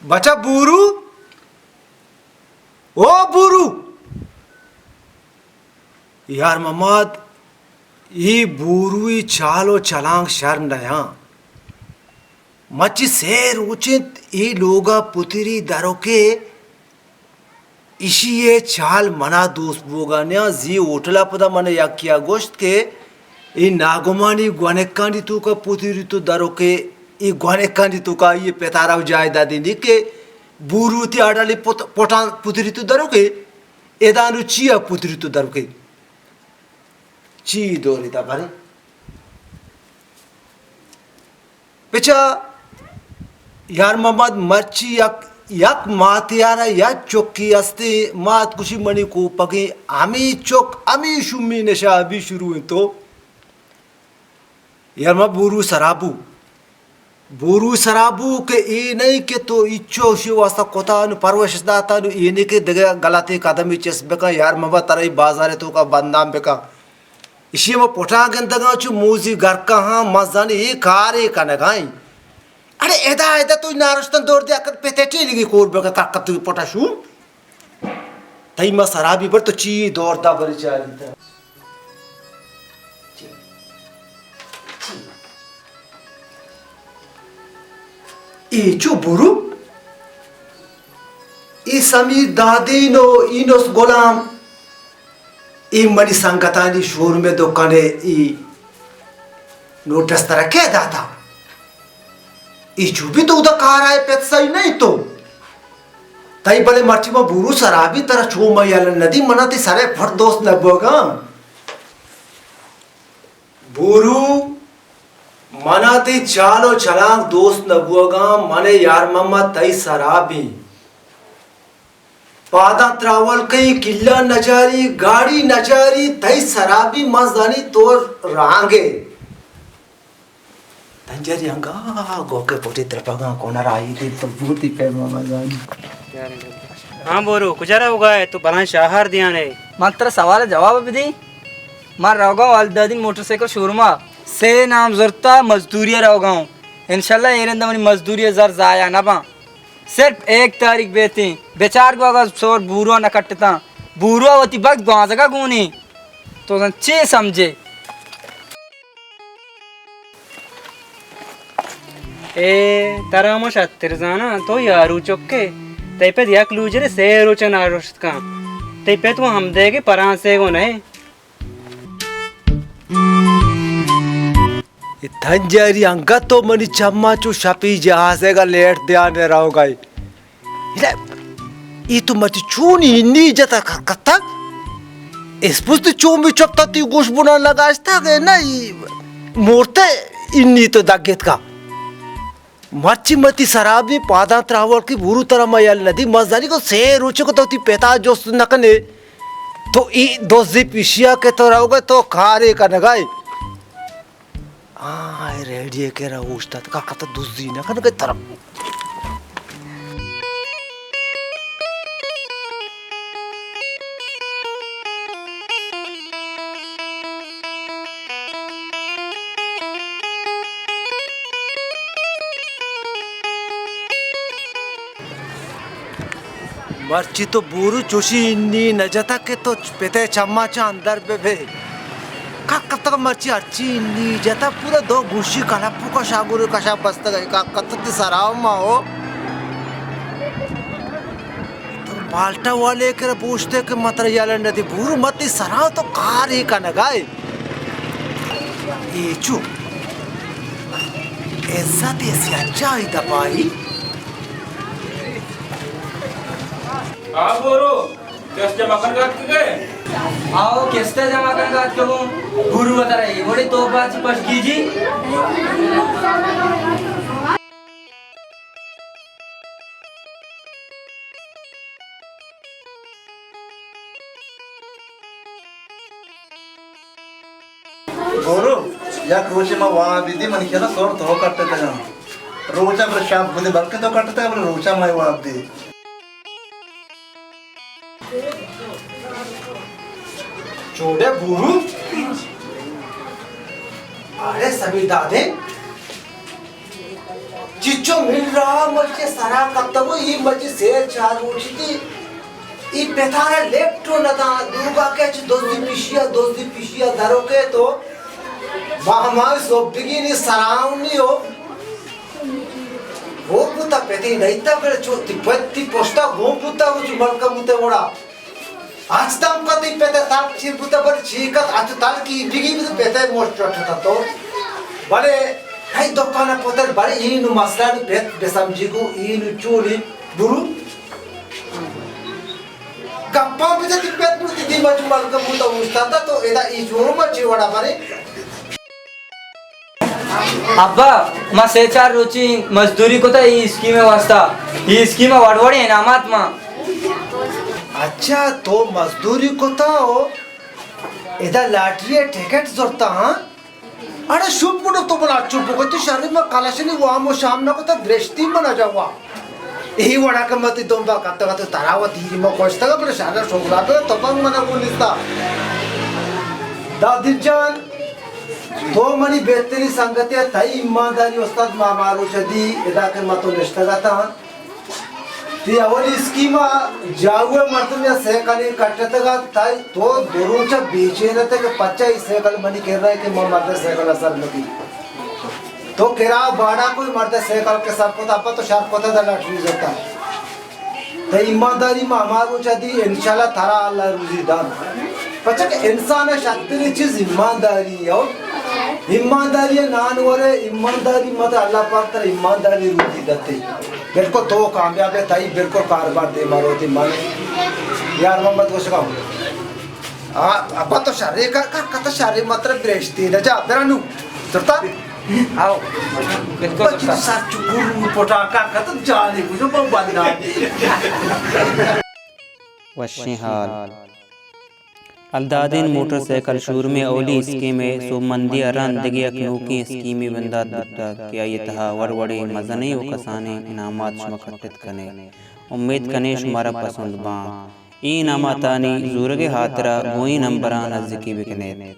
बचा बूरू, ओ बूरू यार मम्मद ये बूरू ही चालो चलांग शर्म नया मच्ची शेर उचित ये लोगा पुतरी दरो के इशी ये चाल मना दोस्त बोगा न्या जी होटला पदा मन याकिया गोश्त के ये नागोमानी ग्वानेकांडी तू का पुतरी तो दरो के ये ग्वानेकांडी तू का ये पेताराव जाय दादी नी के बूरू ती आडाली पोटान पुतरी तो दरो के एदानु चिया पुतरी तो दरो के ची दोरी ता भारी बेचा यार मोहम्मद मर्ची यक मात यारा या चौकी असते मात कुशी मनी को पगे आमी चौक आमी शुमी नशा अभी शुरू है तो यार मैं बूरू सराबू के ये नहीं के तो इच्छो शिव वास्ता कोता नु परवश दाता नु ये नहीं के दगे गलती कदम इच्छस बेका यार मबा तरई बाजार तो का बंदाम बेका इसी में पोटा गंदगा चु मूजी घर कहाँ मजानी ये कारे का नगाई अरे एदा तो नारस्तन दौड़ दिया कर पेटेटी लगी कोर बेका काकत पोटा शू तई म सराबी बर तो ची दौड़ता बरी चाली था ई चु बुरु ई समीर दादी नो इनोस गोलाम ई मनी संगतानी शोर में दुकाने ई नोटिस तरह के दाता ई चुबी तो उधर कार आए पैसा ही नहीं तो ताई बड़े मर्ची में बुरु सराबी तरह छो मैयाल नदी मनाती सारे फट दोस्त न बोगा बुरु मनाती चालो चलांग दोस्त न बोगा मने यार मम्मा तई सराबी पादा ट्रावल कई किल्ला नजारी गाड़ी नजारी तई सराबी मजदानी तोर रांगे तंजरी अंगा गोके पोटी तरपगा कोना राई दी तो बूती पे मजदानी हां बोरो गुजारा होगा है तो बना शहर दिया ने मात्र सवाल जवाब भी दी मार रावगांव वालदादी मोटरसाइकिल शोरूमा से नाम जरता मजदूरी रावगांव इंशाल्लाह एरंदा मनी मजदूरी जर जाया ना बा सिर्फ 1 तारीख बेती बेचार को अगर सोर बूरो न कटता बूरो होती वक्त बाजगा गुनी तो चे समझे ए तरामो शत्तर जाना तो यारू चोके तई पे दिया क्लूजरे से रोचन आरोस्ट का तई पे तो हम देगे परां से गो नहीं तंजरी अंगा तो मनी चम्मा चु शपी जहासे का लेट ध्यान रहो गाई ये तो मत चूनी नी जता करता इस पुस्त चूमी चपता ती गोश बुना लगास्ता गए ना मोरते इन्नी तो दागेत का मच्छी मती शराबी पादा त्रावल की बुरु तरह मयल नदी मजदारी को से रुचि को तो ती पेता जो नकने तो ई दोजी पिशिया के तो रहोगे तो खारे का नगाई रेडियो के रहा उस्ता का कत दुजी ना कन के तरफ मर्ची तो बूरू चोशी इन्नी नजता के तो पेते चम्मा चा अंदर पे का कत मर्ची अर्ची इन्नी जता पूरा दो गुशी कलापू का शागुर कशा बस्त गए का कत सराव मा हो तो बाल्टा वाले के पूछते के मतर याल नदी बूरू मती सराव तो कार ही का नगाए ये चू ऐसा तेसी अच्छा ही दबाई हाँ बोरो कैसे जमा कर गए आओ किस्ते जमा कर गात को गुरु बता रही बड़ी तो बात पछ कीजी बोरो या क्रोचे में वहाँ विधि मन किया ना सोर तो काटते थे ना रोचा पर शाम बुधे बल्कि तो काटते हैं पर रोचा में वहाँ विधि चोड़े बूरू अरे सभी दादे चिच्चो मिल रहा मुझे सरा कब तक वो ये मुझे से चार उठी थी ये पेथारा लेफ्टो न था दुर्गा के दोस्ती पिशिया धरो के तो हमारे सोबिगी नहीं सराउंड नहीं हो वो पुता पेथी नहीं था फिर चोटी पत्ती पोस्टा वो पुता वो जो मलका मुते वोड़ा आज तक कभी पेथे ताल चीर पुता पर चीकत आज ताल की बिगी भी तो पेथे मोस्ट चोटा था तो बड़े है दुकान पोतर बड़े इन मसला ने पेथ बेसमझी को इन चोली बुरु गप्पा भी तो पेथ पुती दी मजू मलका मुता उस्ता था तो इधर इजोर में चीवड़ा बने अब्बा मा से चार रुचि मजदूरी को तो ये स्कीम में वास्ता ये स्कीम वाडवाडी है नामात मा अच्छा तो मजदूरी को तो इधर लॉटरी टिकट जोड़ता हाँ अरे शुभ पुनो तो बना चुप को तो शरीर में कालाशनी वो आमो शाम ना को तो दृष्टि बना जावा यही वड़ा के मत तुम बा करते करते तरावा धीरे में कोष्टा का बड़े शानदार शोभला पे तो पंग मना बोलिस्ता दादी जान तो मनी बेहतरी संगति है ताई ईमानदारी उस्ताद मामारू चदी इधर के मतों निष्ठा गाता हाँ ती अवली स्कीमा जाऊँ मर्द में सहकाली कट्टे का ताई तो दोरोंचा बेचे न तक पच्चा ही सहकाल मनी कह रहा है कि मैं मर्द सहकाल असर लगी तो केरा बाड़ा कोई मर्द सहकाल के साथ को तापा तो शार्प कोता दा लाठी जाता तो ईमानदारी में हमारो चदी इंशाल्लाह थारा अल्लाह रुजी दान पच्चा के इंसान है शक्ति चीज ईमानदारी है ईमानदारी नानवरे ईमानदारी मत अल्लाह पाक तर ईमानदारी रुचि दत्ते बिल्कुल तो कामयाब है ताई बिल्कुल कारोबार दे मारो ती माने यार मोहम्मद को सका अब तो शारे का कत शारे मात्र ब्रेस्ती न जा बेरानु चरता आओ बिल्कुल बच्ची साथ चुकुर पोटा का कत जाने बुझो बहुत ना वशिहाल अल्दादिन मोटरसाइकिल शोरूम में ओली स्कीम में सोमंदी अरन दगी अकनूकी स्कीमी बंदा दुट्टा क्या ये तहा वड़वड़े मजनी व कसाने इनामात शमखट्टित कने उम्मीद कने शुमारा पसंद बा ई इनामातानी ज़ूरगे हातरा वही नंबरा नज़दीकी बिकने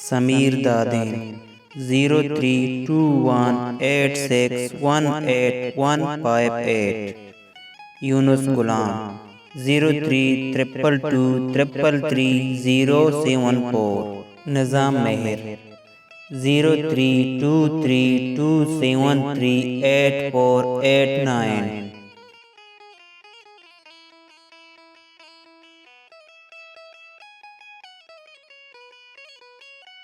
समीर दादिन 032186181158 यूनुस गुलाम 0322333074 निज़ाम मेहर 0323273848 9